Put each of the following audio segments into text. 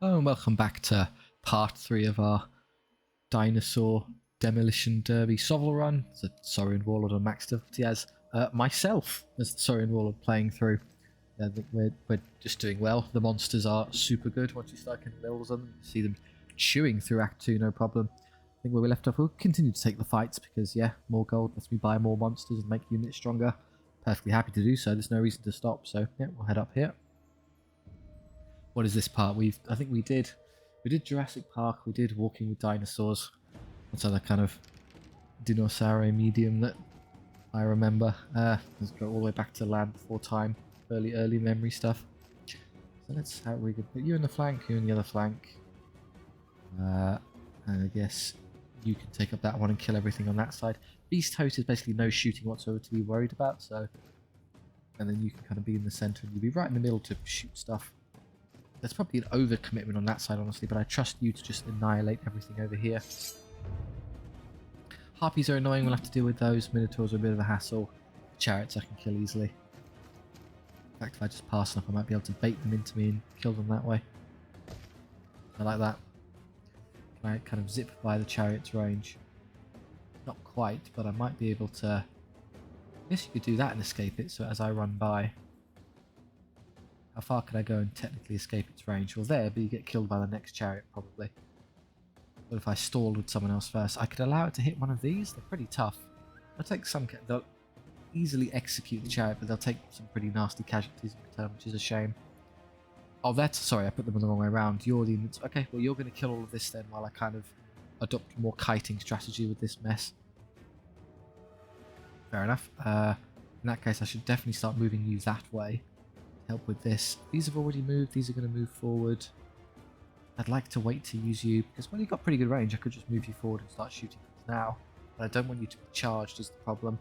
Hello and welcome back to part 3 of our Dinosaur Demolition Derby SOVL run. It's a Saurian Warlord on max difficulty as myself as the Saurian Warlord playing through. I think we're just doing well. The monsters are super good once you start getting levels on them. You see them chewing through Act 2, no problem. I think where we left off, we'll continue to take the fights because, yeah, more gold lets me buy more monsters and make units stronger. Perfectly happy to do so. There's no reason to stop. So, yeah, we'll head up here. What is this part? I think we did Jurassic Park, we did Walking with Dinosaurs. That's other kind of dinosaur medium that I remember. Let's go all the way back to Land Before Time, early memory stuff. So let's how we could put you in the flank, you in the other flank. And I guess you can take up that one and kill everything on that side. Beast Host is basically no shooting whatsoever to be worried about, so and then you can kind of be in the center and you'll be right in the middle to shoot stuff. There's probably an overcommitment on that side, honestly, but I trust you to just annihilate everything over here. Harpies are annoying, we'll have to deal with those. Minotaurs are a bit of a hassle. Chariots I can kill easily. In fact, if I just pass enough, I might be able to bait them into me and kill them that way. I like that. Can I kind of zip by the chariot's range? Not quite, but I might be able to... I guess you could do that and escape it, so as I run by... How far can I go and technically escape its range? Well, there, but you get killed by the next chariot, probably. But if I stalled with someone else first, I could allow it to hit one of these. They're pretty tough. They'll take some... They'll easily execute the chariot, but they'll take some pretty nasty casualties in return, which is a shame. Oh, that's... Sorry, I put them the wrong way around. You're the... Okay, well, you're going to kill all of this then, while I kind of adopt more kiting strategy with this mess. Fair enough. In that case, I should definitely start moving you that way. Help with this. These have already moved. These are going to move forward. I'd like to wait to use you because when you've got pretty good range, I could just move you forward and start shooting things now. But I don't want you to be charged is the problem.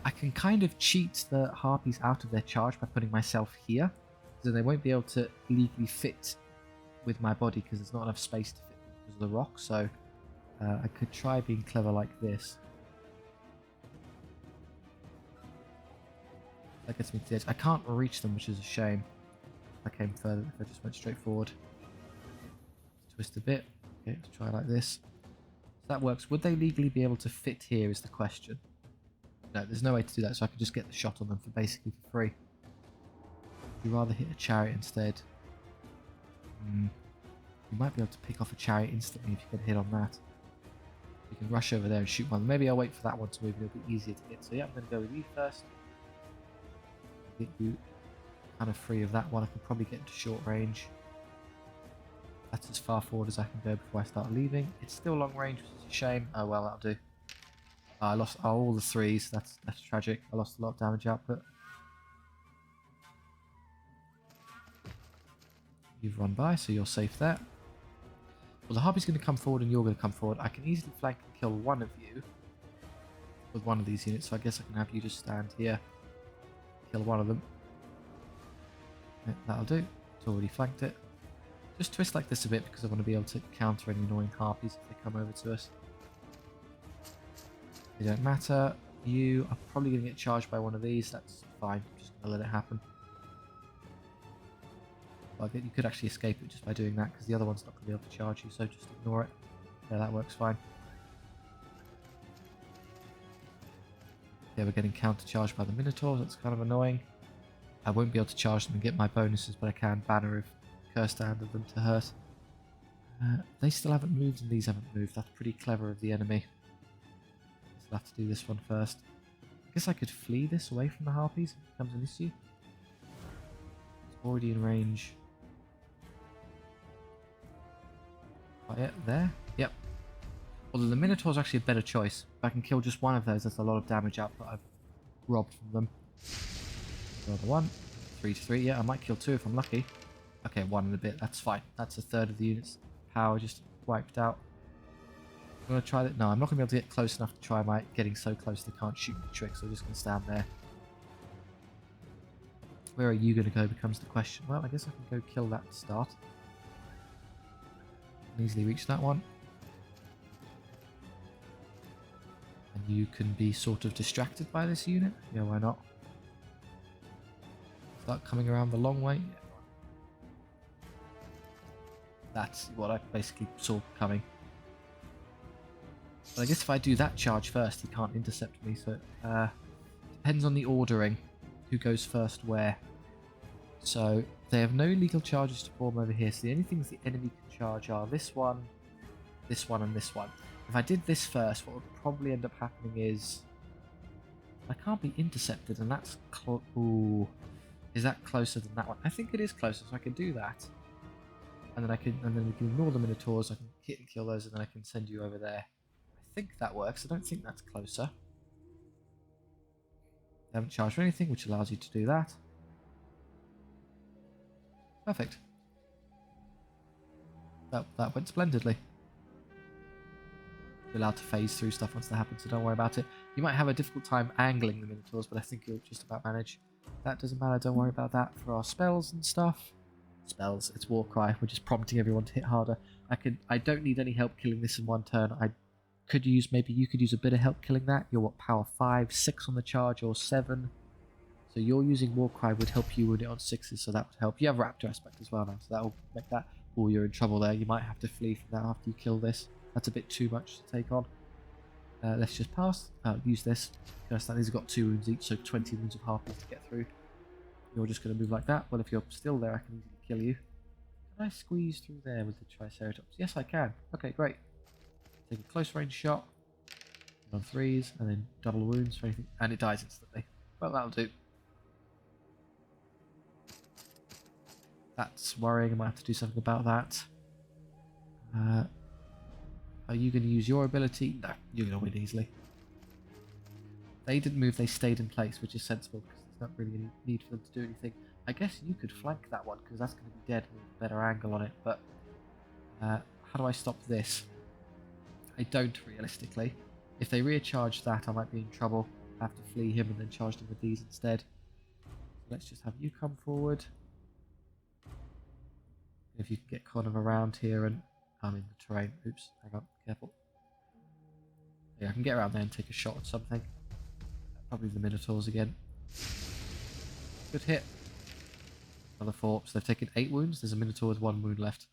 I can kind of cheat the harpies out of their charge by putting myself here. So they won't be able to legally fit with my body because there's not enough space to fit them because of the rock. So I could try being clever like this. That gets me to the edge. I can't reach them, which is a shame. If I came further, if I just went straight forward. Twist a bit. Okay, let's try like this. So that works. Would they legally be able to fit here is the question. No, there's no way to do that, so I could just get the shot on them for basically for free. Would you rather hit a chariot instead? You might be able to pick off a chariot instantly if you get a hit on that. You can rush over there and shoot one. Maybe I'll wait for that one to move and it'll be easier to hit. So yeah, I'm going to go with you first. Get you kind of free of that one. I can probably get into short range. That's as far forward as I can go before I start leaving. It's still long range, which is a shame. Oh well, that'll do. I lost all the threes. That's tragic. I lost a lot of damage output. You've run by, so you're safe there. Well, the harpy's going to come forward and you're going to come forward. I can easily flank and kill one of you with one of these units, so I guess I can have you just stand here. Kill one of them. Yeah, that'll do. It's already flanked it. Just twist like this a bit because I want to be able to counter any annoying harpies if they come over to us. They don't matter. You are probably going to get charged by one of these. That's fine. I'm just going to let it happen. Well, you could actually escape it just by doing that because the other one's not going to be able to charge you, so just ignore it. Yeah, that works fine. Yeah, we're getting counter-charged by the Minotaurs. That's kind of annoying. I won't be able to charge them and get my bonuses, but I can banner if cursed hand of them to hurt. They still haven't moved and these haven't moved. That's pretty clever of the enemy. So I'll have to do this one first. I guess I could flee this away from the harpies if it becomes an issue. It's already in range. Oh yeah, there. Yep. Although the Minotaur's actually a better choice. If I can kill just one of those, that's a lot of damage output I've robbed from them. Another one. 3 to 3. Yeah, I might kill 2 if I'm lucky. Okay, 1 and a bit. That's fine. That's a third of the unit's power just wiped out. I'm going to try that. No, I'm not going to be able to get close enough to try my getting so close they can't shoot me trick, so I'm just going to stand there. Where are you going to go becomes the question. Well, I guess I can go kill that to start. Can easily reach that one. And you can be sort of distracted by this unit. Yeah, why not? Start coming around the long way. That's what I basically saw coming. But I guess if I do that charge first, he can't intercept me, so depends on the ordering. Who goes first where. So they have no legal charges to form over here, so the only things the enemy can charge are this one, and this one. If I did this first, what would probably end up happening is I can't be intercepted, and that's ooh, is that closer than that one? I think it is closer, so I can do that, and then we can ignore the Minotaurs. I can hit and kill those, and then I can send you over there. I think that works. I don't think that's closer. They haven't charged for anything, which allows you to do that. Perfect. That went splendidly. You're allowed to phase through stuff once that happens, so don't worry about it. You might have a difficult time angling the Minotaurs, but I think you'll just about manage. That doesn't matter, don't worry about that. For our spells and stuff. Spells, it's Warcry, we're just prompting everyone to hit harder. I don't need any help killing this in one turn. Maybe you could use a bit of help killing that. You're what, power 5, 6 on the charge, or 7. So you're using Warcry would help you with it on 6s, so that would help. You have Raptor Aspect as well now, so that will make that. Oh, you're in trouble there. You might have to flee from that after you kill this. That's a bit too much to take on. Let's just pass. Use this. These have got 2 wounds each, so 20 wounds of harpies to get through. You're just going to move like that. Well, if you're still there, I can easily kill you. Can I squeeze through there with the Triceratops? Yes, I can. Okay, great. Take a close range shot. On 3s, and then double wounds for anything. And it dies instantly. Well, that'll do. That's worrying. I might have to do something about that. Are you going to use your ability? No, you're going to win easily. They didn't move, they stayed in place, which is sensible because there's not really any need for them to do anything. I guess you could flank that one because that's going to be dead with a better angle on it, but how do I stop this? I don't realistically. If they rear charge that, I might be in trouble. I have to flee him and then charge them with these instead. Let's just have you come forward. If you can get kind of around here and I'm in the terrain. Oops, hang on, careful. Yeah, I can get around there and take a shot at something. Probably the Minotaurs again. Good hit. Another 4, so they've taken 8 wounds. There's a Minotaur with 1 wound left.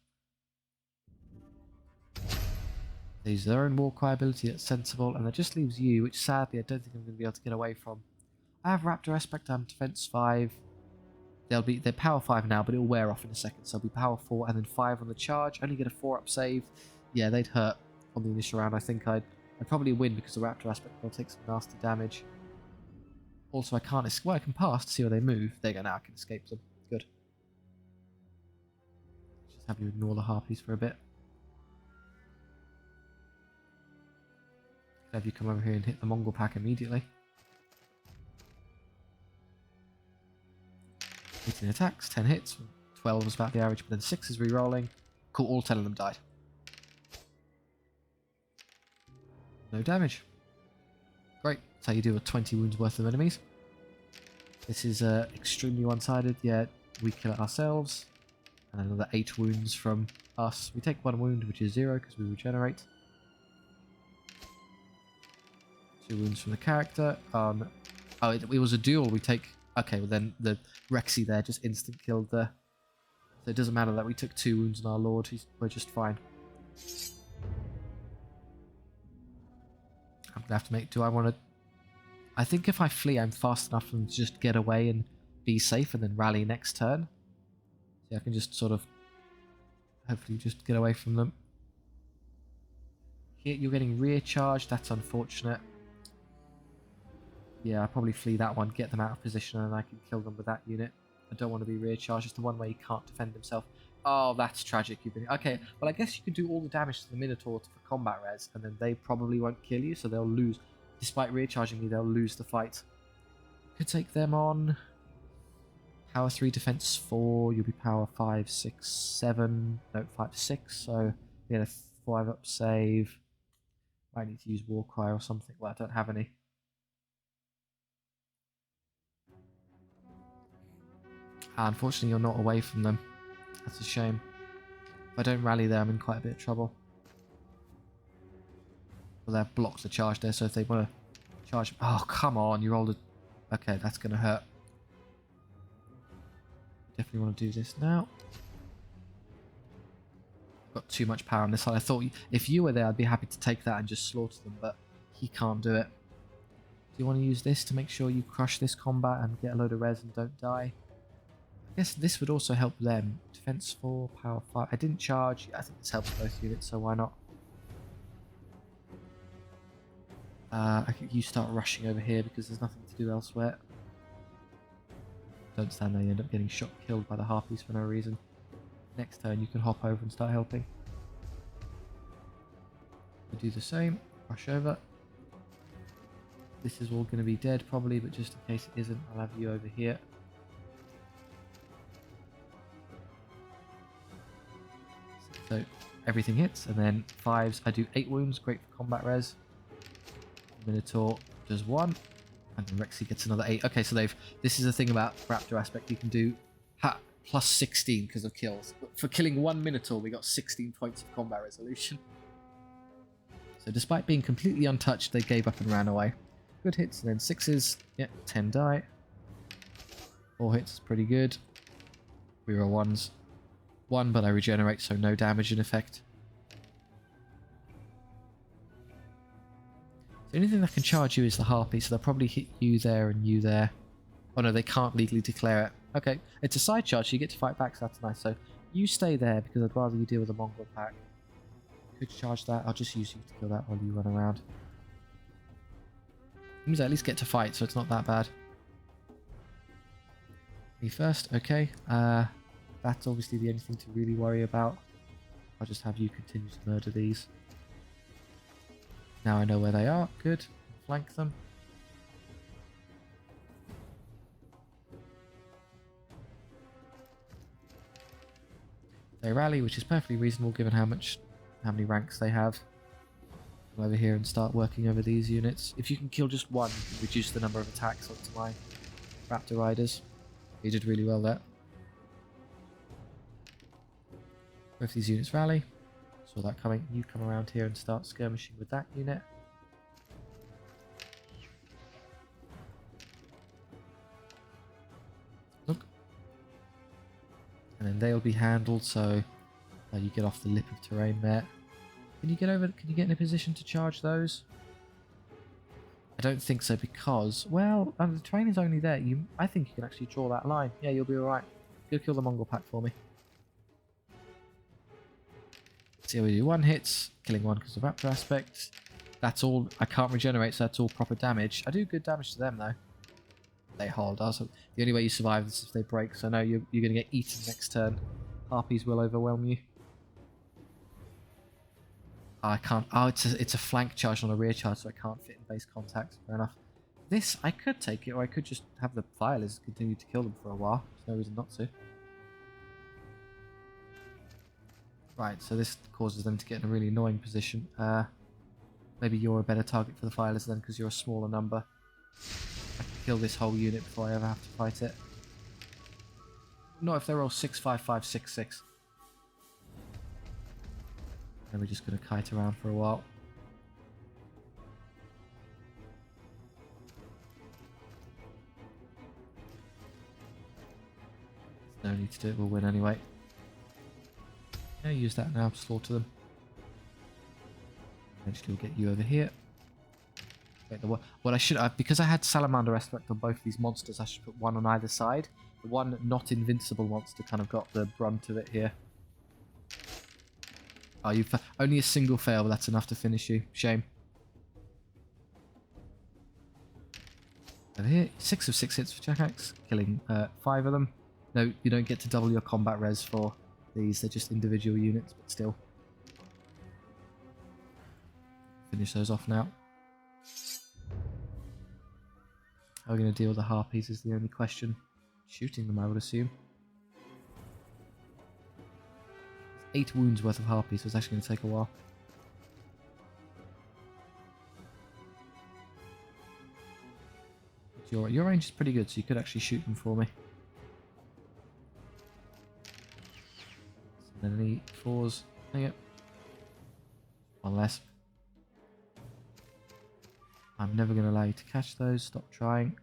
They use their own Warcry ability, that's sensible, and that just leaves you, which sadly I don't think I'm going to be able to get away from. I have Raptor Aspect, I'm defense 5. They're power 5 now, but it'll wear off in a second, so I'll be power 4 and then 5 on the charge. Only get a 4-up save. Yeah, they'd hurt on the initial round. I think I'd probably win because the Raptor Aspect will take some nasty damage. Also, I can't escape. Well, I can pass to see where they move. There you go, now I can escape them. Good. Just have you ignore the harpies for a bit. Have you come over here and hit the Mongol pack immediately. 18 attacks, 10 hits, 12 was about the average, but then 6 is re-rolling. Cool, all 10 of them died. No damage. Great, that's how you do with 20 wounds worth of enemies. This is extremely one-sided, yeah, we kill it ourselves. And another 8 wounds from us. We take 1 wound, which is 0, because we regenerate. 2 wounds from the character. Oh, it was a duel, we take... Okay, well then the Rexy there just instant killed the... So it doesn't matter that we took 2 wounds on our Lord, we're just fine. I'm gonna have to make... Do I want to... I think if I flee, I'm fast enough for them to just get away and be safe and then rally next turn. So I can just sort of... Hopefully just get away from them. Here, you're getting rear charged, that's unfortunate. Yeah, I'll probably flee that one, get them out of position, and I can kill them with that unit. I don't want to be rear charged. It's the one where he can't defend himself. Oh, that's tragic. Okay, well, I guess you could do all the damage to the Minotaur for combat res, and then they probably won't kill you, so they'll lose. Despite rear charging me, they'll lose the fight. Could take them on. Power 3, defense 4. You'll be power 5, 6, 7. No, 5, 6. So you get a 5-up save. I need to use Warcry or something. Well, I don't have any. Unfortunately, you're not away from them. That's a shame. If I don't rally there, I'm in quite a bit of trouble. Well, they've blocked the charge there, so if they want to charge... Oh, come on, you rolled a... Okay, that's going to hurt. Definitely want to do this now. got too much power on this side. I thought if you were there, I'd be happy to take that and just slaughter them, but he can't do it. Do you want to use this to make sure you crush this combat and get a load of res and don't die? I guess this would also help them. Defense 4, power 5. I didn't charge. I think this helps both units, so why not? I think you start rushing over here because there's nothing to do elsewhere. Don't stand there, you end up getting shot, killed by the harpies for no reason. Next turn you can hop over and start helping. We'll do the same, rush over. This is all going to be dead probably, but just in case it isn't, I'll have you over here. So everything hits, and then 5s, I do 8 wounds, great for combat res. Minotaur does 1, and then Rexy gets another 8. Okay, so this is the thing about Raptor aspect, you can do plus 16 because of kills. But for killing 1 Minotaur, we got 16 points of combat resolution. So despite being completely untouched, they gave up and ran away. Good hits, and then 6s, yeah, 10 die. 4 hits is pretty good. Reroll 1s. 1, but I regenerate, so no damage in effect. The only thing that can charge you is the harpy, so they'll probably hit you there and you there. Oh no, they can't legally declare it. Okay, it's a side charge, so you get to fight back, so that's nice. So you stay there because I'd rather you deal with a Mongol pack. Could charge that, I'll just use you to kill that while you run around. Means I at least get to fight, so it's not that bad. Me first, okay. That's obviously the only thing to really worry about. I'll just have you continue to murder these. Now I know where they are. Good. Flank them. They rally, which is perfectly reasonable given how many ranks they have. Come over here and start working over these units. If you can kill just one, you can reduce the number of attacks onto my Raptor Riders. You did really well there. Both these units rally. Saw that coming. You come around here and start skirmishing with that unit. Look. And then they'll be handled, so you get off the lip of terrain there. Can you get over? Can you get in a position to charge those? I don't think so because, well, the terrain is only there. I think you can actually draw that line. Yeah, you'll be alright. Go kill the Mongol pack for me. See how we do 1 hits, killing 1 because of Raptor aspect. That's all. I can't regenerate, so that's all proper damage. I do good damage to them though. They hold us. The only way you survive is if they break. So no, you're going to get eaten next turn. Harpies will overwhelm you. I can't. Oh, it's a flank charge, not a rear charge, so I can't fit in base contact. Fair enough. This I could take it, or I could just have the filers continue to kill them for a while. There's no reason not to. Right, so this causes them to get in a really annoying position. Maybe you're a better target for the filers then, because you're a smaller number. I can kill this whole unit before I ever have to fight it. Not if they're all 6-5-5-6-6. Then we're just going to kite around for a while. There's no need to do it, we'll win anyway. Yeah, use that now to slaughter them. Eventually we'll get you over here. Wait, what I should have, because I had salamander aspect on both these monsters, I should put one on either side. The one not invincible monster kind of got the brunt of it here. Oh, you've only a single fail, but that's enough to finish you. Shame. Over here, 6 of 6 hits for Jackaxe, killing 5 of them. No, you don't get to double your combat res for these, they're just individual units, but still. Finish those off now. How are we going to deal with the harpies is the only question. Shooting them, I would assume. 8 wounds worth of harpies, so it's actually going to take a while. Your range is pretty good, so you could actually shoot them for me. And then any 4s. Oh, yeah. One less. I'm never going to allow you to catch those. Stop trying.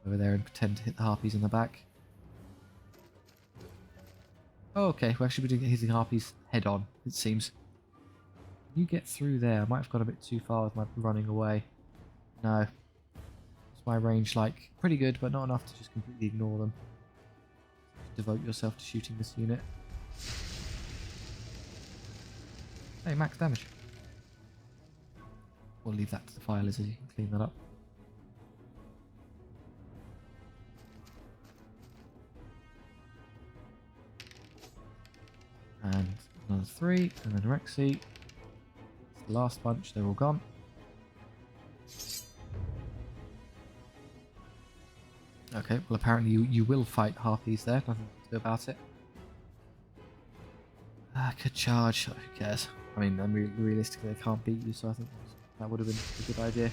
Over there and pretend to hit the harpies in the back. Oh, okay, we're actually hitting harpies head on, it seems. You get through there. I might have gone a bit too far with my running away. No. It's my range, like, pretty good, but not enough to just completely ignore them. Devote yourself to shooting this unit. Hey, max damage. We'll leave that to the fire lizard, you can clean that up. And another 3, and then Rexy. It's the last bunch, they're all gone. Okay, well apparently you will fight harpies there, nothing to do about it. Could charge, who cares? I mean, realistically I can't beat you, so I think that would have been a good idea.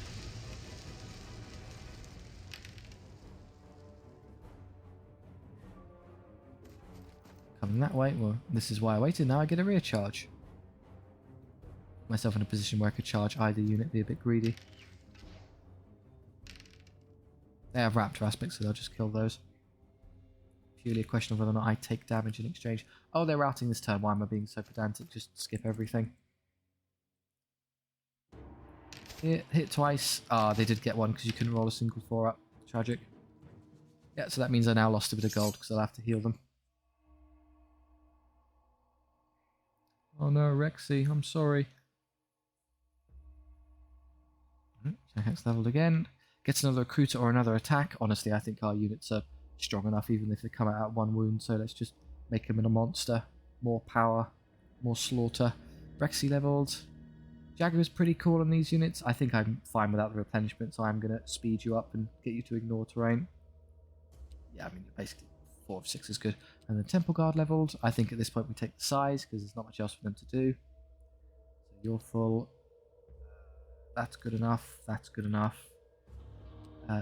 Coming that way, well this is why I waited, now I get a rear charge. Put myself in a position where I could charge either unit, be a bit greedy. They have raptor aspects, so they'll just kill those. Purely a question of whether or not I take damage in exchange. Oh, they're routing this turn. Why am I being so pedantic? Just skip everything. Hit twice. Ah, they did get one because you couldn't roll a single 4-up. Tragic. Yeah, so that means I now lost a bit of gold because I'll have to heal them. Oh no, Rexy, I'm sorry. Jacket's leveled again. Gets another recruiter or another attack. Honestly, I think our units are strong enough even if they come out at 1 wound, so let's just make him in a monster. More power, more slaughter. Rexy leveled. Jagger is pretty cool on these units. I think I'm fine without the replenishment, so I'm going to speed you up and get you to ignore terrain. Yeah, I mean, basically 4 of 6 is good. And the Temple Guard leveled. I think at this point we take the size because there's not much else for them to do. So you're full. That's good enough. That's good enough.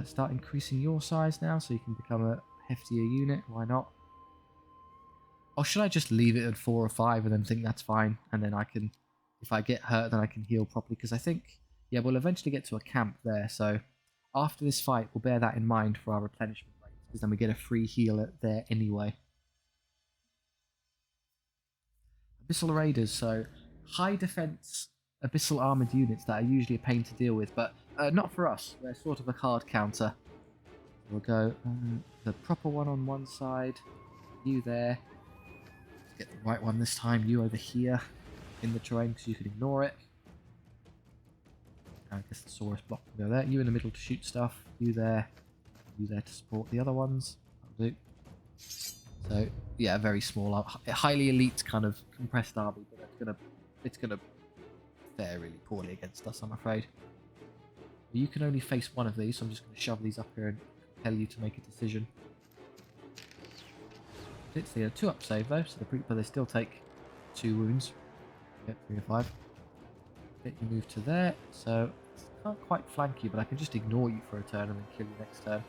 Start increasing your size now so you can become a heftier unit. Why not? Or should I just leave it at 4 or 5 and then think that's fine? And then I can, if I get hurt, then I can heal properly. Because I think, yeah, we'll eventually get to a camp there. So after this fight, we'll bear that in mind for our replenishment rates. Because then we get a free heal there anyway. Abyssal Raiders. So high defense abyssal armored units that are usually a pain to deal with. But not for us. They're sort of a card counter. We'll go the proper one on one side. You there. Let's get the right one this time. You over here in the terrain so you can ignore it. I guess the Saurus block will go there. You in the middle to shoot stuff. You there. You there to support the other ones. That'll do. So yeah, very small, highly elite kind of compressed army, but it's gonna fare really poorly against us, I'm afraid. You can only face one of these, so I'm just going to shove these up here and compel you to make a decision. It's the 2-up save though, so but they still take 2 wounds. Get 3 or 5. Get you move to there, so I can't quite flank you, but I can just ignore you for a turn and then kill you next turn.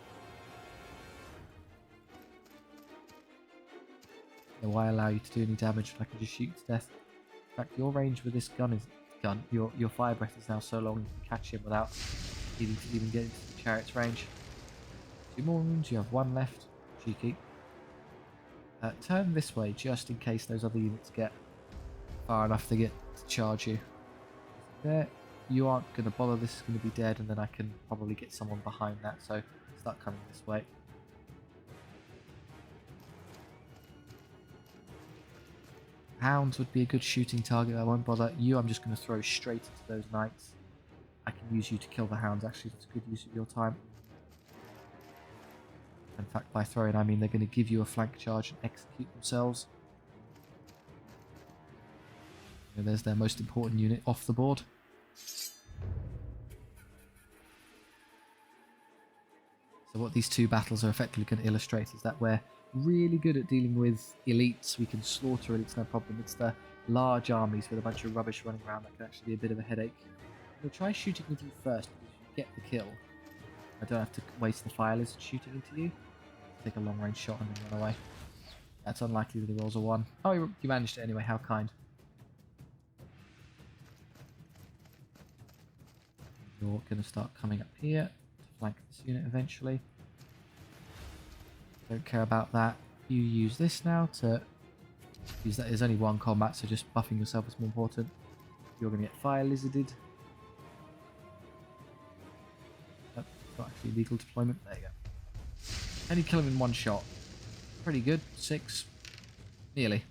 Yeah, why allow you to do any damage when I can just shoot you to death? In fact, your range with this gun is your fire breath is now so long you can catch him without needing to even get into the chariot's range. 2 more wounds, you have 1 left. Cheeky. Turn this way just in case those other units get far enough to get to charge you. There, you aren't going to bother, this is going to be dead, and then I can probably get someone behind that, so start coming this way. Hounds would be a good shooting target, I won't bother. You, I'm just going to throw straight into those knights. I can use you to kill the hounds, actually, that's a good use of your time. In fact, by throwing, I mean they're going to give you a flank charge and execute themselves. And there's their most important unit off the board. So what these 2 battles are effectively going to illustrate is that we're really good at dealing with elites. We can slaughter elites, no problem. It's the large armies with a bunch of rubbish running around that can actually be a bit of a headache. We'll try shooting into you first, because if you get the kill, I don't have to waste the fire lizard shooting into you. Take a long range shot and then run away. That's unlikely that he rolls a 1. Oh, you managed it anyway, how kind. You're going to start coming up here to flank this unit eventually. Don't care about that. You use this now to Use that. There's only one combat, so just buffing yourself is more important. You're going to get fire lizarded. Oh, not actually legal deployment. There you go. Only kill him in one shot. Pretty good. 6. Nearly.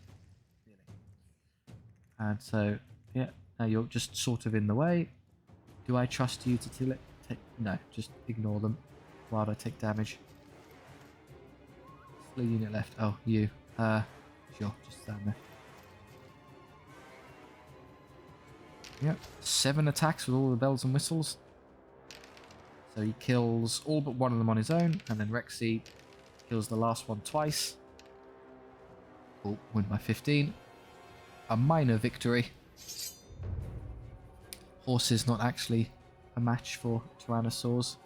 And so, yeah, now you're just sort of in the way. Do I trust you to kill it? No, just ignore them while I take damage. Still a unit left. Oh, you. Sure, just stand there. Yep, 7 attacks with all the bells and whistles. So he kills all but one of them on his own, and then Rexy kills the last one twice. Oh, win by 15. A minor victory. Horse is not actually a match for Tyrannosaurs.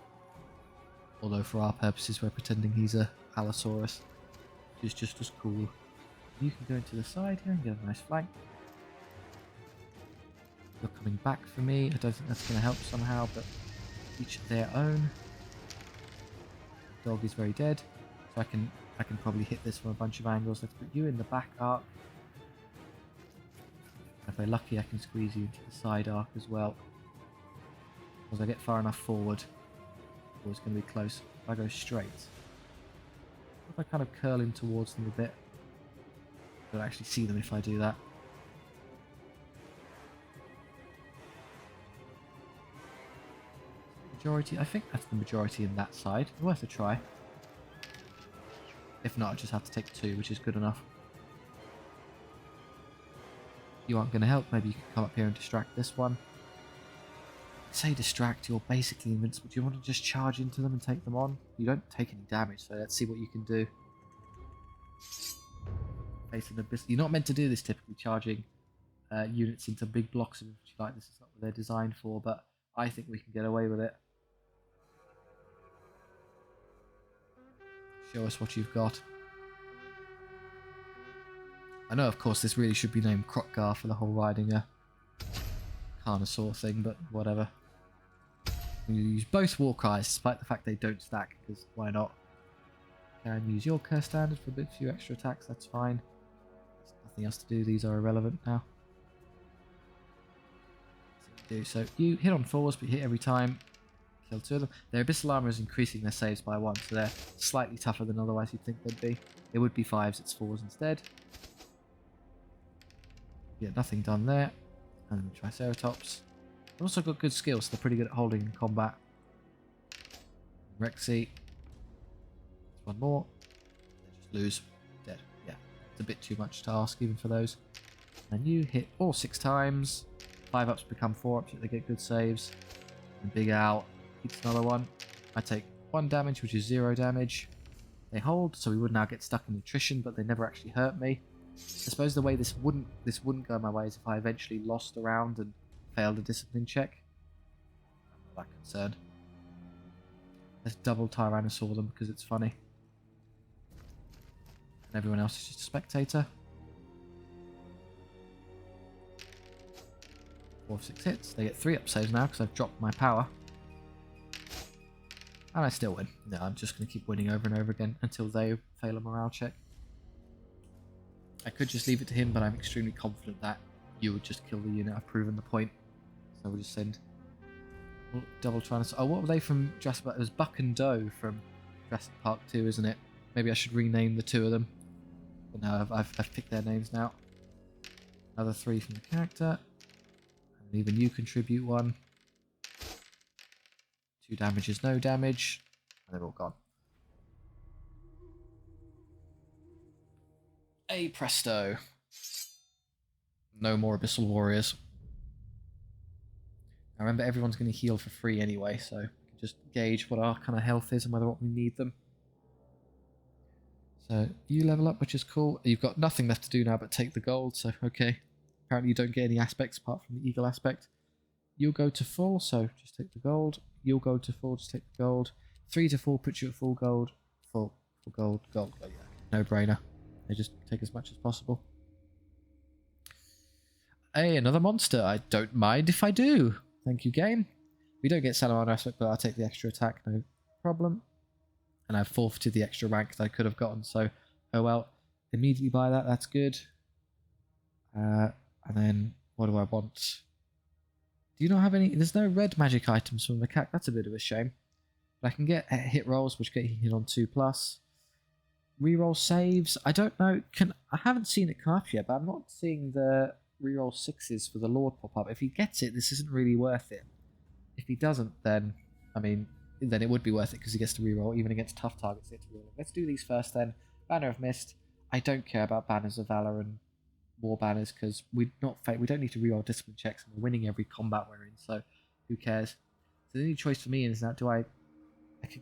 Although for our purposes we're pretending he's a Allosaurus. Which is just as cool. You can go into the side here and get a nice flank. You're coming back for me. I don't think that's going to help somehow, but each their own. Dog is very dead. So I can probably hit this from a bunch of angles. Let's put you in the back arc. If I'm lucky, I can squeeze you into the side arc as well. As I get far enough forward, oh, it's going to be close. If I go straight, if I kind of curl in towards them a bit, I don't actually see them if I do that. Majority, I think that's the majority in that side. Worth a try. If not, I just have to take 2, which is good enough. You aren't going to help. Maybe you can come up here and distract this one. Say distract, you're basically invincible. Do you want to just charge into them and take them on? You don't take any damage, so let's see what you can do. Facing abyss. You're not meant to do this typically, charging units into big blocks of infantry like this. Is not what they're designed for, but I think we can get away with it. Show us what you've got. I know, of course, this really should be named Crotgar for the whole riding a Carnosaur thing, but whatever. You use both war cries, despite the fact they don't stack, because why not? Can use your curse standard for a bit few extra attacks, that's fine. There's nothing else to do, these are irrelevant now. So you hit on 4s, but you hit every time. Kill 2 of them. Their abyssal armor is increasing their saves by 1, so they're slightly tougher than otherwise you'd think they'd be. It would be 5s, it's 4s instead. Yeah, nothing done there. And then the Triceratops. They've also got good skills, so they're pretty good at holding in combat. Rexy. One more. They just lose. Dead. Yeah, it's a bit too much to ask even for those. And you hit all 6 times. 5-ups become 4-ups if they get good saves. And Big Al eats another one. I take 1 damage, which is 0 damage. They hold, so we would now get stuck in attrition, but they never actually hurt me. I suppose the way this wouldn't go my way is if I eventually lost a round and failed a discipline check. I'm not that concerned. Let's double Tyrannosaur them because it's funny. And everyone else is just a spectator. 4 of 6 hits. They get 3 up saves now because I've dropped my power. And I still win. No, I'm just going to keep winning over and over again until they fail a morale check. I could just leave it to him, but I'm extremely confident that you would just kill the unit. I've proven the point. So we'll just send double Tyrannosaur. Oh, what were they from Jurassic Park? It was Buck and Doe from Jurassic Park 2, isn't it? Maybe I should rename the 2 of them. But no, I've picked their names now. Another 3 from the character. And even you contribute 1. 2 damage is no damage. And they're all gone. Hey presto. No more Abyssal Warriors. Now remember, everyone's going to heal for free anyway, so we can just gauge what our kind of health is and whether or not we need them. So you level up, which is cool. You've got nothing left to do now but take the gold, so okay. Apparently you don't get any aspects apart from the eagle aspect. You'll go to full, so just take the gold. You'll go to full, just take the gold. 3 to 4 puts you at full gold. Full gold, gold. Oh yeah, no brainer. They just take as much as possible. Hey, another monster. I don't mind if I do. Thank you, game. We don't get salamander aspect, but I'll take the extra attack, no problem. And I've forfeited the extra rank that I could have gotten, so oh well. Immediately buy that, that's good. And then, what do I want? Do you not have any? There's no red magic items from the macaque. That's a bit of a shame. But I can get hit rolls, which get hit on 2+. Reroll saves. I don't know. I haven't seen it come up yet, but I'm not seeing the reroll 6s for the Lord pop up. If he gets it, this isn't really worth it. If he doesn't, then I mean, then it would be worth it because he gets to reroll even against tough targets. He gets to reroll. Let's do these first then. Banner of Mist. I don't care about banners of valor and war banners because we don't need to reroll discipline checks and we're winning every combat we're in. So who cares? So the only choice for me is now I can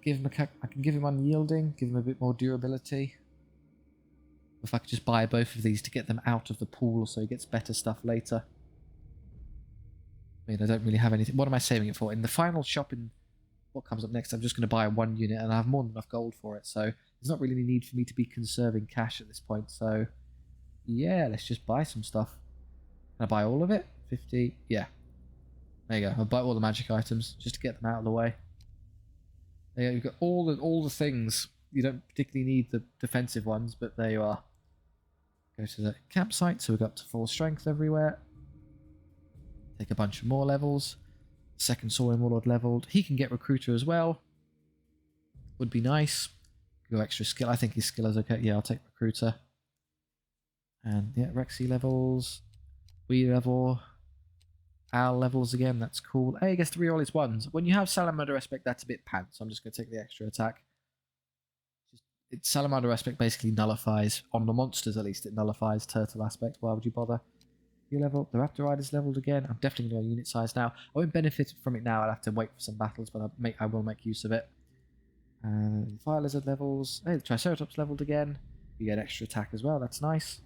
give him unyielding, give him a bit more durability. If I could just buy both of these to get them out of the pool so he gets better stuff later. I mean, I don't really have anything. What am I saving it for? In the final shop in what comes up next, I'm just going to buy 1 unit and I have more than enough gold for it. So there's not really any need for me to be conserving cash at this point. So yeah, let's just buy some stuff. Can I buy all of it? 50? Yeah. There you go. I'll buy all the magic items just to get them out of the way. There you go. You've got all the things. You don't particularly need the defensive ones, but there you are. Go to the campsite, so we've got up to full strength everywhere. Take a bunch of more levels. Second Saurian Warlord leveled. He can get Recruiter as well. Would be nice. Go extra skill. I think his skill is okay. Yeah, I'll take Recruiter. And yeah, Rexy levels. We level. Al levels again. That's cool. Hey, he gets to reroll his ones. When you have Salamander Aspect, that's a bit pants. So I'm just going to take the extra attack. Salamander Aspect basically nullifies, on the monsters at least, it nullifies Turtle Aspect. Why would you bother? You level. The Raptor Rider's leveled again. I'm definitely going to go unit size now. I won't benefit from it now. I'll have to wait for some battles, but I will make use of it. Fire Lizard levels. Hey, the Triceratops leveled again. You get extra attack as well. That's nice.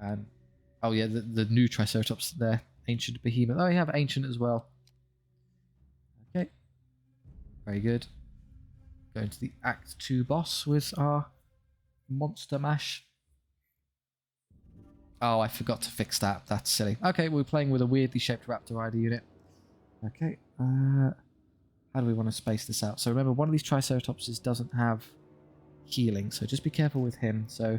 And oh yeah, the new Triceratops there. Ancient Behemoth. Oh, you have Ancient as well. Okay. Very good. Going to the Act 2 boss with our Monster Mash. Oh, I forgot to fix that. That's silly. Okay, we're playing with a weirdly shaped Raptor Rider unit. Okay. How do we want to space this out? So remember, one of these Triceratopses doesn't have healing, so just be careful with him. So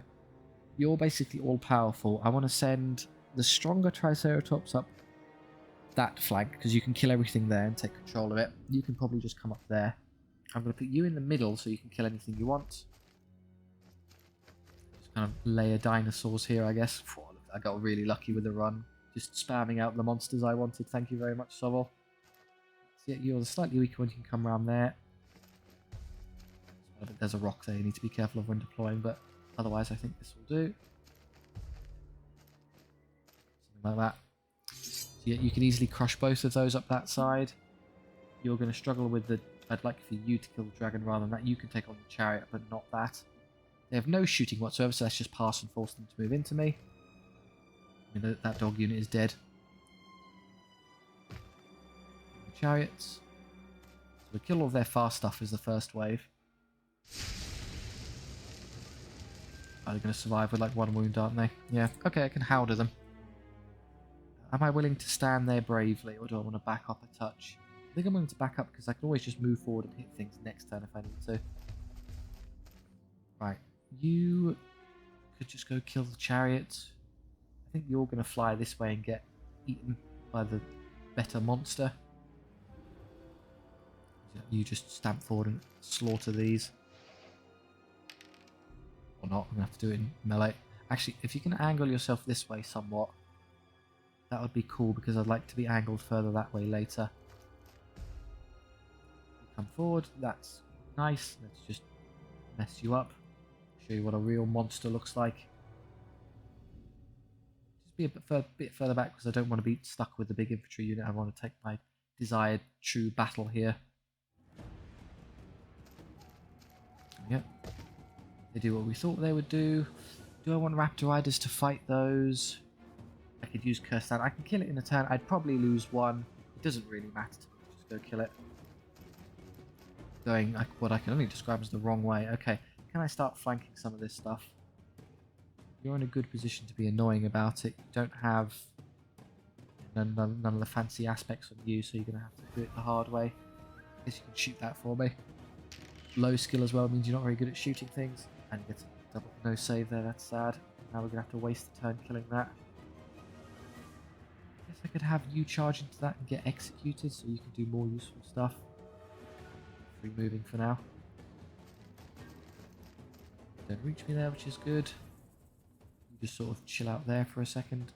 you're basically all-powerful. I want to send the stronger Triceratops up that flank, because you can kill everything there and take control of it. You can probably just come up there. I'm going to put you in the middle so you can kill anything you want. Just kind of layer dinosaurs here, I guess. I got really lucky with the run. Just spamming out the monsters I wanted. Thank you very much, SOVL. So yeah, you're the slightly weaker one. You can come around there. There's a rock there you need to be careful of when deploying, but otherwise I think this will do. Something like that. So yeah, you can easily crush both of those up that side. You're going to struggle with the... I'd like for you to kill the dragon rather than that. You can take on the chariot, but not that. They have no shooting whatsoever, so let's just pass and force them to move into me. I mean, that dog unit is dead. Chariots. So we kill all of their fast stuff as the first wave. Are they going to survive with like 1 wound, aren't they? Yeah. Okay, I can howder them. Am I willing to stand there bravely, or do I want to back up a touch? I think I'm willing to back up because I can always just move forward and hit things next turn if I need to. Right, you could just go kill the chariot. I think you're going to fly this way and get eaten by the better monster. You just stamp forward and slaughter these. Or not, I'm going to have to do it in melee. Actually, if you can angle yourself this way somewhat, that would be cool because I'd like to be angled further that way later. Come forward, that's nice. Let's just mess you up. Show you what a real monster looks like. Just be a bit further back because I don't want to be stuck with the big infantry unit. I want to take my desired true battle here. Yep. They do what we thought they would do. Do I want Raptor Riders to fight those? I could use Curse Down. I can kill it in a turn. I'd probably lose one. It doesn't really matter to me. Just go kill it. Going what I can only describe as the wrong way. Okay, can I start flanking some of this stuff? You're in a good position to be annoying about it. You don't have none of the fancy aspects on you, so you're going to have to do it the hard way. I guess you can shoot that for me. Low skill as well means you're not very good at shooting things. And you get a double no save there, that's sad. Now we're going to have to waste the turn killing that. guess I could have you charge into that and get executed so you can do more useful stuff. Free moving for now. Don't reach me there, which is good. You just sort of chill out there for a second.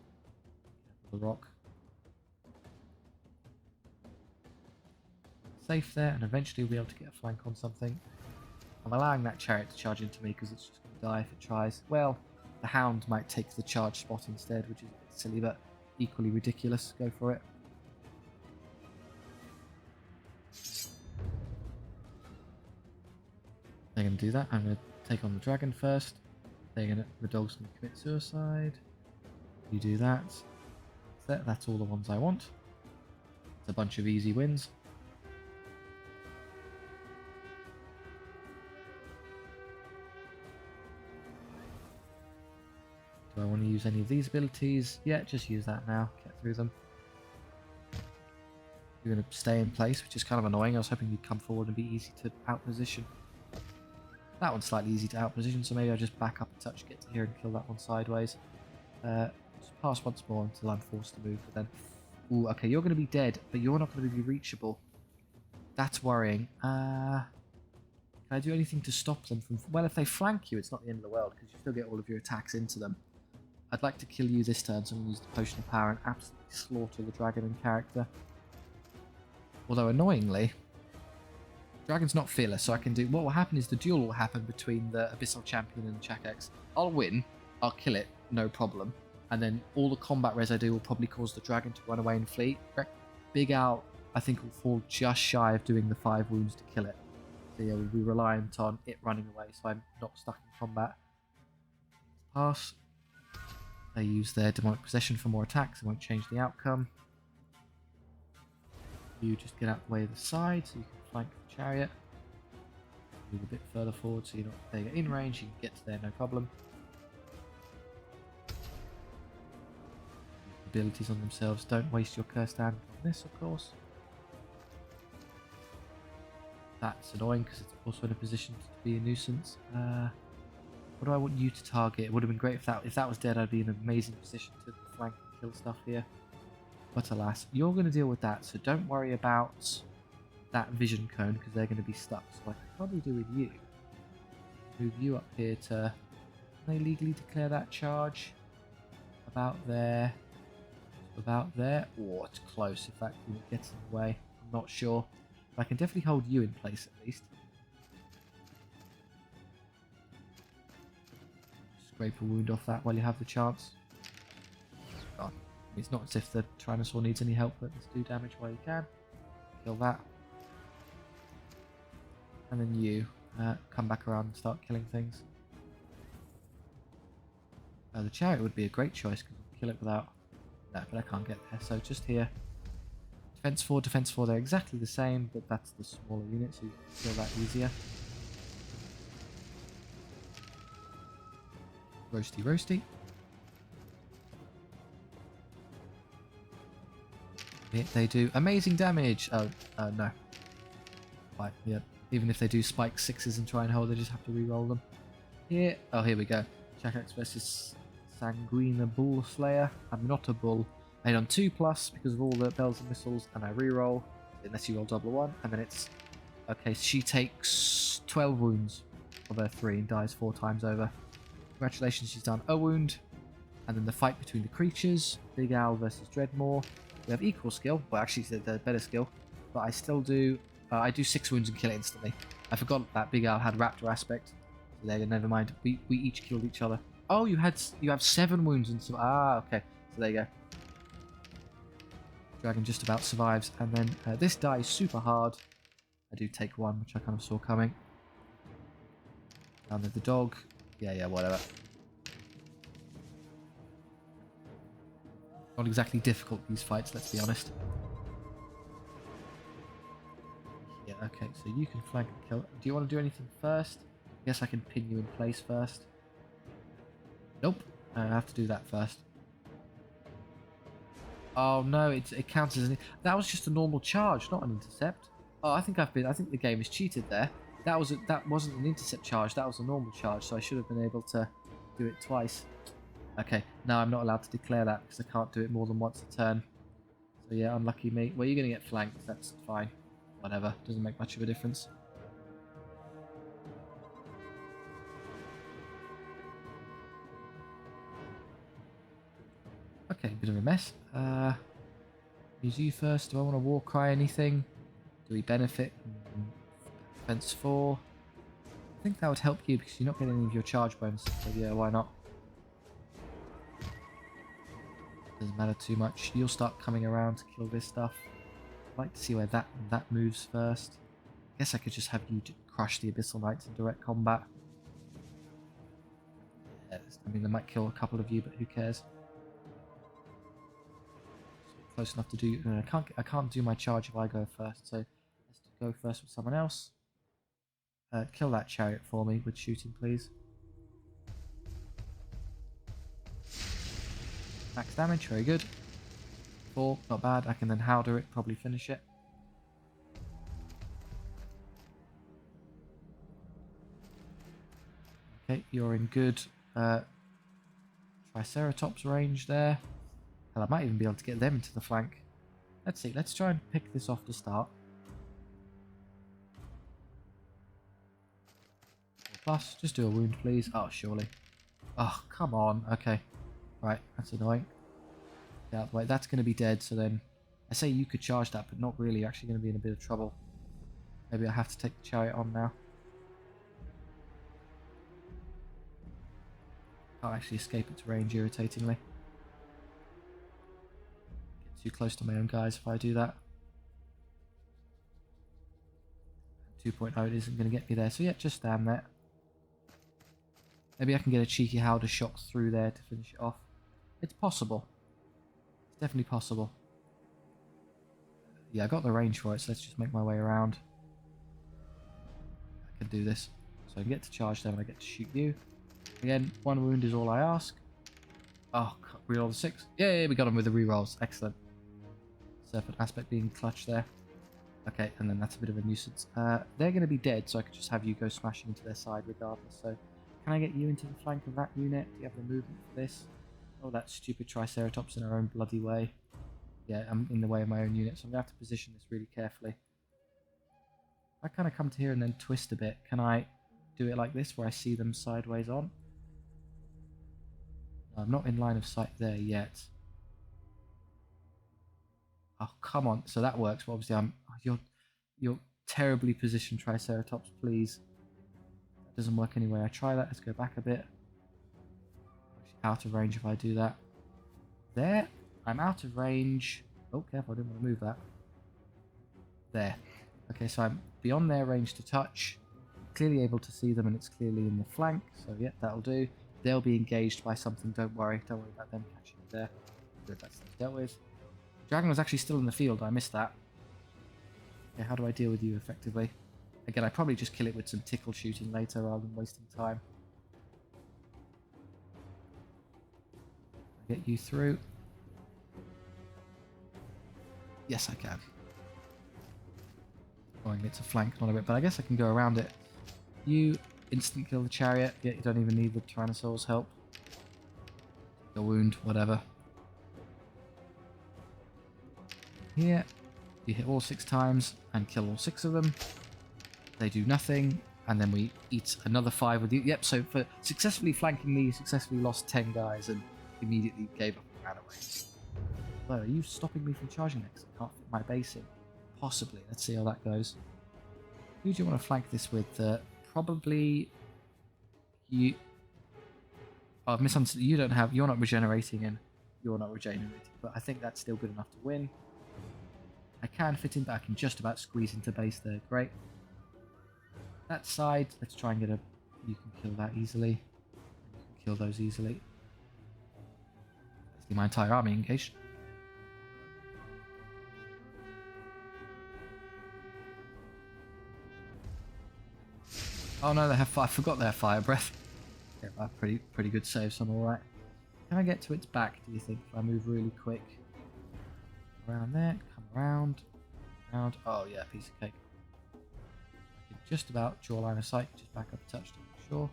The rock. Safe there, and eventually we'll be able to get a flank on something. I'm allowing that chariot to charge into me because it's just going to die if it tries. Well, the hound might take the charge spot instead, which is a bit silly, but equally ridiculous. Go for it. They're going to do that. I'm going to take on the dragon first. The dog's going to commit suicide. You do that. That's all the ones I want. It's a bunch of easy wins. Do I want to use any of these abilities? Yeah, just use that now. Get through them. You're going to stay in place, which is kind of annoying. I was hoping you'd come forward and be easy to outposition. That one's slightly easy to outposition, so maybe I'll just back up a touch, get to here and kill that one sideways. Just pass once more until I'm forced to move, but then... Ooh, okay, you're going to be dead, but you're not going to be reachable. That's worrying. Can I do anything to stop them from... Well, if they flank you, it's not the end of the world, because you still get all of your attacks into them. I'd like to kill you this turn, so I'm going to use the Potion of Power and absolutely slaughter the dragon in character. Although, annoyingly... Dragon's not fearless, so I can do... What will happen is the duel will happen between the Abyssal Champion and the Chakax. I'll win, I'll kill it, no problem. And then all the combat res I do will probably cause the dragon to run away and flee. Big Al, I think, will fall just shy of doing the 5 wounds to kill it. So yeah, we'll be reliant on it running away, so I'm not stuck in combat. Pass. They use their Demonic Possession for more attacks, it won't change the outcome. You just get out the way of the side, so you can flank the chariot. Move a bit further forward so you're not there in range, you can get to there no problem. Abilities on themselves, don't waste your cursed hand on this, of course. That's annoying because it's also in a position to be a nuisance. What do I want you to target? It would have been great if that was dead. I'd be in an amazing position to flank and kill stuff here. But alas, you're going to deal with that, so don't worry about that vision cone because they're going to be stuck. So I can probably do with you. Move you up here to... Can they legally declare that charge? About there. About there. Oh, it's close. If that unit gets in the way, I'm not sure. But I can definitely hold you in place at least. Scrape a wound off that while you have the chance. God. It's not as if the Tyrannosaur needs any help, but let's do damage while you can. Kill that. And then you come back around and start killing things. The chariot would be a great choice because you can kill it without... No, but I can't get there, so just here. Defense 4, they're exactly the same, but that's the smaller unit, so you can kill that easier. Roasty, roasty. They do amazing damage. Oh, no. Right, yeah. Even if they do spike 6s and try and hold, they just have to re-roll them. Here. Oh, here we go. Chakax versus Sanguina Bull Slayer. I'm not a bull. I hit on 2+ because of all the bells and whistles, and I re-roll. Unless you roll double 1, and then it's... Okay, she takes 12 wounds of her 3 and dies 4 times over. Congratulations, she's done a wound. And then the fight between the creatures. Big Owl versus Dreadmore. We have equal skill. Well, actually, they're better skill. But I still do... I do 6 wounds and kill it instantly. I forgot that Big Owl had Raptor aspect. So there, never mind. We each killed each other. Oh, you have 7 wounds and some... Ah, okay. So there you go. Dragon just about survives. And then this dies super hard. I do take 1, which I kind of saw coming. Down with the dog. Yeah, whatever. Not exactly difficult, these fights, let's be honest. Yeah, okay, so you can flank and kill. Do you want to do anything first? I guess I can pin you in place first. Nope, I have to do that first. Oh no, it counts as that was just a normal charge, not an intercept. Oh, I think the game is cheated there. That wasn't an intercept charge, that was a normal charge, so I should have been able to do it twice. Okay, now I'm not allowed to declare that because I can't do it more than once a turn. So yeah, unlucky me. Well, you're going to get flanked. That's fine. Whatever. Doesn't make much of a difference. Okay, bit of a mess. Use you first. Do I want to war cry anything? Do we benefit? Defense 4. I think that would help you because you're not getting any of your charge bonuses. So yeah, why not? Doesn't matter too much. You'll start coming around to kill this stuff. I'd like to see where that moves first. I guess I could just have you crush the Abyssal Knights in direct combat. Yeah, I mean, they might kill a couple of you, but who cares? Close enough to do. No, I can't do my charge if I go first. So let's go first with someone else. Kill that chariot for me with shooting, please. Max damage, very good. 4, not bad. I can then howder it, probably finish it. Okay, you're in good Triceratops range there. Hell, I might even be able to get them into the flank. Let's see, let's try and pick this off to start. Plus, just do a wound, please. Oh, surely. Oh, come on. Okay. Right, that's annoying. Get out of the way. That's going to be dead, so then... I say you could charge that, but not really. You're actually going to be in a bit of trouble. Maybe I have to take the chariot on now. Can't actually escape its range, irritatingly. Get too close to my own guys if I do that. 2.0 it isn't going to get me there, so yeah, just stand there. Maybe I can get a cheeky howder shot through there to finish it off. It's possible. It's definitely possible. Yeah, I got the range for it, so let's just make my way around. I can do this. So I get to charge them and I get to shoot you. Again, 1 wound is all I ask. Oh, reroll the 6. Yay, we got him with the rerolls. Excellent. Serpent aspect being clutch there. Okay, and then that's a bit of a nuisance. They're going to be dead, so I could just have you go smashing into their side regardless. So, can I get you into the flank of that unit? Do you have the movement for this? Oh, that stupid Triceratops in our own bloody way. Yeah, I'm in the way of my own unit, so I'm going to have to position this really carefully. I kind of come to here and then twist a bit. Can I do it like this, where I see them sideways on? No, I'm not in line of sight there yet. Oh, come on. So that works, but obviously you're terribly positioned, Triceratops, please. That doesn't work anyway. I try that. Let's go back a bit. Actually, out of range if I do that. There. I'm out of range. Oh, careful. I didn't want to move that. There. Okay, so I'm beyond their range to touch. Clearly able to see them, and it's clearly in the flank. So, yeah, that'll do. They'll be engaged by something. Don't worry. Don't worry about them catching it there. Good, that's dealt with. Dragon was actually still in the field. I missed that. Okay, how do I deal with you effectively? Again, I probably just kill it with some tickle shooting later rather than wasting time. Get you through. Yes, I can. Oh, it's a flank, not a bit, but I guess I can go around it. You instant kill the chariot. Yeah, you don't even need the Tyrannosaur's help. A wound, whatever. Here, you hit all 6 times and kill all 6 of them. They do nothing, and then we eat another 5 with you. Yep, so for successfully flanking me, you successfully lost 10 guys and immediately gave up and ran away. Well, are you stopping me from charging next? I can't fit my base in. Possibly. Let's see how that goes. Who do you want to flank this with? Probably you. Oh, I've misunderstood. You don't have. You're not regenerating, and you're not regenerating. But I think that's still good enough to win. I can fit in, but I can just about squeeze into base there. Great. That side, let's try and get a... You can kill that easily. You can kill those easily. Let's see my entire army engaged. Oh no, they have fire. I forgot they have fire breath. Yeah, pretty good save, so I'm alright. Can I get to its back, do you think, if I move really quick? Around there, come around. Oh yeah, piece of cake. I can just about draw line of sight, just back up a touch to make sure.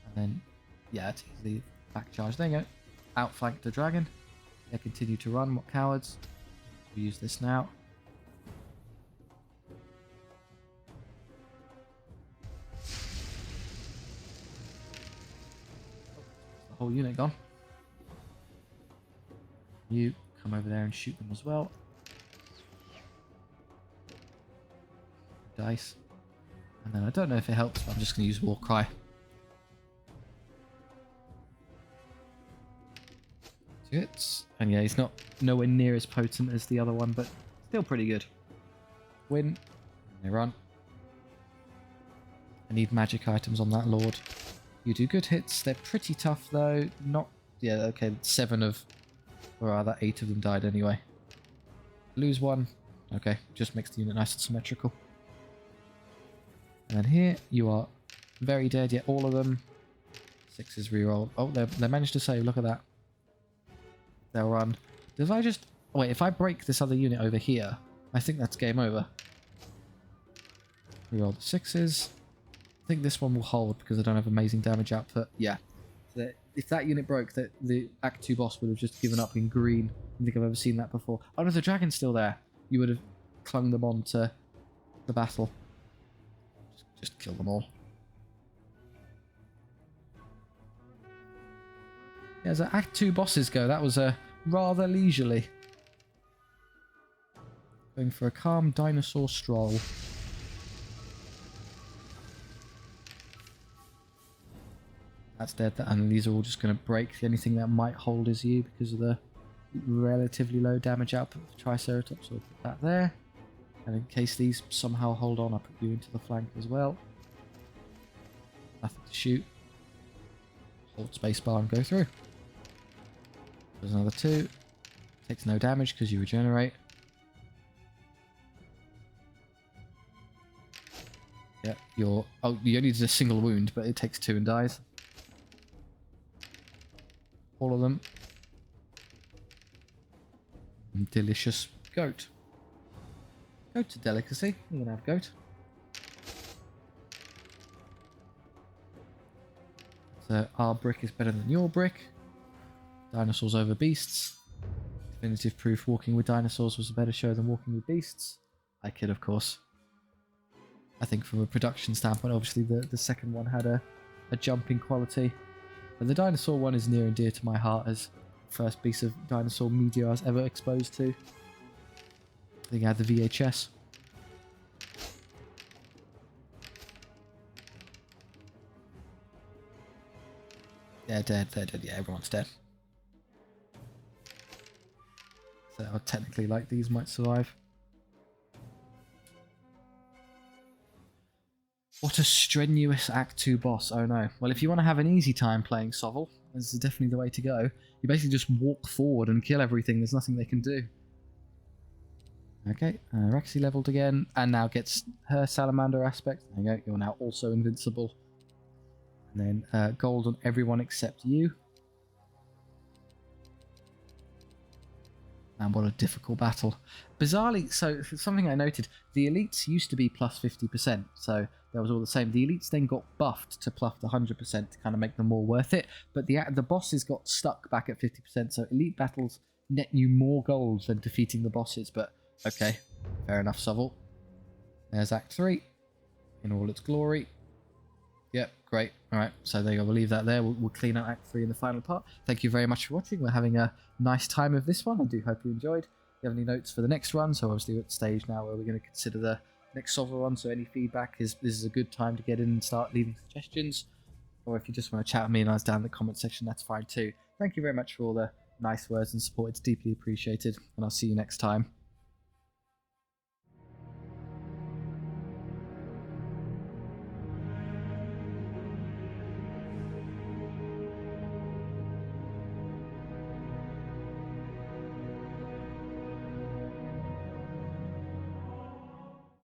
And then, yeah, it's easily back charge. There you go. Outflank the dragon. They continue to run. What cowards? We use this now. The whole unit gone. You come over there and shoot them as well. Dice. And then I don't know if it helps, but I'm just going to use War Cry. Hits. And yeah, he's nowhere near as potent as the other one, but still pretty good. Win. And they run. I need magic items on that Lord. You do good hits. They're pretty tough though. Not... Yeah, okay, 7 of... Or rather, 8 of them died anyway. Lose 1. Okay, just makes the unit nice and symmetrical. And then here, you are very dead. Yeah, all of them. 6 is rerolled. Oh, they managed to save. Look at that. They'll run. If I just... Wait, if I break this other unit over here, I think that's game over. Reroll the 6s. I think this one will hold because I don't have amazing damage output. Yeah. So if that unit broke, the Act 2 boss would have just given up in green. I don't think I've ever seen that before. Oh no, the dragon's still there. You would have clung them on to the battle. Just kill them all. Yeah, as Act 2 bosses go, that was rather leisurely. Going for a calm dinosaur stroll. That's dead, and these are all just going to break. The only thing that might hold is you because of the relatively low damage output of Triceratops. So I'll put that there. And in case these somehow hold on, I'll put you into the flank as well. Nothing to shoot. Hold spacebar and go through. There's another 2. Takes no damage because you regenerate. Yeah, you're... Oh, you only did a single wound, but it takes 2 and dies. All of them. Delicious goat. Goat's a delicacy. I'm going to have goat. So our brick is better than your brick. Dinosaurs over beasts. Definitive proof walking with dinosaurs was a better show than walking with beasts. I kid, of course. I think from a production standpoint, obviously the second one had a jump in quality. But the dinosaur one is near and dear to my heart as the first piece of dinosaur media I was ever exposed to. I think I had the VHS. They're dead, yeah, everyone's dead. So technically, like, these might survive. What a strenuous Act 2 boss. Oh no. Well, if you want to have an easy time playing SOVL, this is definitely the way to go. You basically just walk forward and kill everything. There's nothing they can do. Okay, Rexy leveled again, and now gets her salamander aspect. There you go, you're now also invincible. And then gold on everyone except you. And what a difficult battle. Bizarrely, so something I noted, the elites used to be plus 50%, so that was all the same. The elites then got buffed to plus 100% to kind of make them more worth it, but the bosses got stuck back at 50%, so elite battles net you more gold than defeating the bosses, but okay, fair enough, SOVL. There's Act 3 in all its glory. Yep, great. Alright, so there you go. We'll leave that there. We'll clean out Act 3 in the final part. Thank you very much for watching. We're having a nice time of this one. I do hope you enjoyed. If you have any notes for the next run, so obviously we're at the stage now where we're going to consider the next SOVL run, so any feedback this is a good time to get in and start leaving suggestions. Or if you just want to chat with me and I was down in the comment section, that's fine too. Thank you very much for all the nice words and support. It's deeply appreciated, and I'll see you next time.